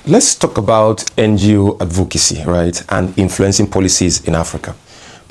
Let's talk about NGO advocacy, right, and influencing policies in Africa.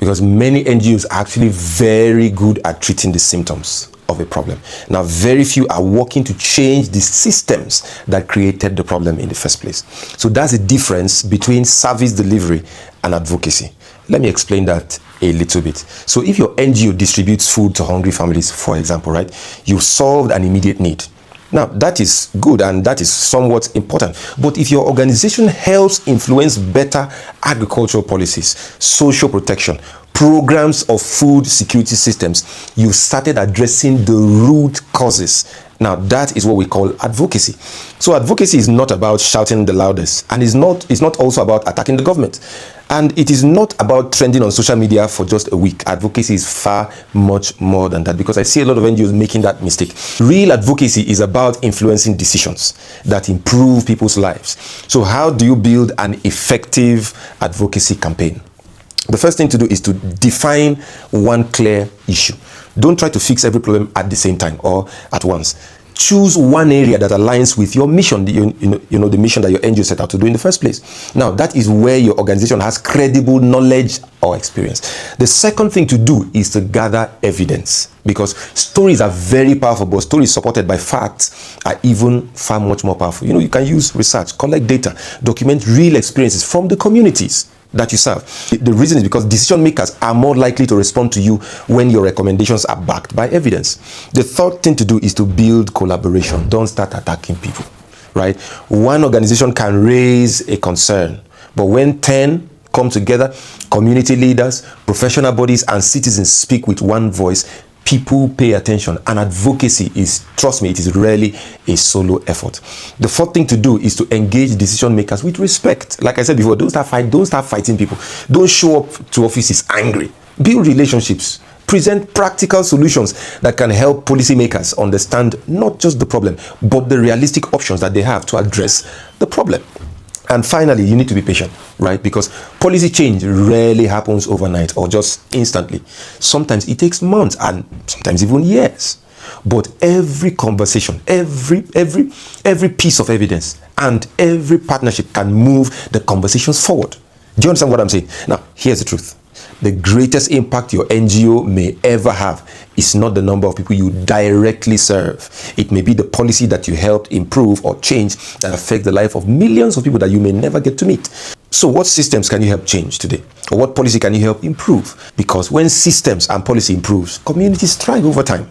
Because many NGOs are actually very good at treating the symptoms of a problem. Now, very few are working to change the systems that created the problem in the first place. So that's the difference between service delivery and advocacy. Let me explain that a little bit. So if your NGO distributes food to hungry families, for example, right, you've solved an immediate need. Now, that is good and that is somewhat important. But if your organization helps influence better agricultural policies, social protection, programs of food security systems, you've started addressing the root causes. Now, that is what we call advocacy. So advocacy is not about shouting the loudest, and it's not also about attacking the government. And it is not about trending on social media for just a week. Advocacy is far much more than that, because I see a lot of NGOs making that mistake. Real advocacy is about influencing decisions that improve people's lives. So how do you build an effective advocacy campaign? The first thing to do is to define one clear issue. Don't try to fix every problem at the same time or at once. Choose one area that aligns with your mission, the mission that your NGO set out to do in the first place. Now, that is where your organization has credible knowledge or experience. The second thing to do is to gather evidence, because stories are very powerful, but stories supported by facts are even far much more powerful. You can use research, collect data, document real experiences from the communities that you serve. The reason is because decision makers are more likely to respond to you when your recommendations are backed by evidence. The third thing to do is to build collaboration. Don't start attacking people, right? One organization can raise a concern, but when 10 come together, community leaders, professional bodies, and citizens speak with one voice, people pay attention. And advocacy is, trust me, it is rarely a solo effort. The fourth thing to do is to engage decision makers with respect. Like I said before, don't start fighting people. Don't show up to offices angry. Build relationships. Present practical solutions that can help policymakers understand not just the problem, but the realistic options that they have to address the problem. And finally, you need to be patient, right? Because policy change rarely happens overnight or just instantly. Sometimes it takes months and sometimes even years. But every conversation, every piece of evidence and every partnership can move the conversations forward. Do you understand what I'm saying? Now, here's the truth. The greatest impact your NGO may ever have is not the number of people you directly serve. It may be the policy that you helped improve or change that affect the life of millions of people that you may never get to meet. So what systems can you help change today? Or what policy can you help improve? Because when systems and policy improves, communities thrive over time.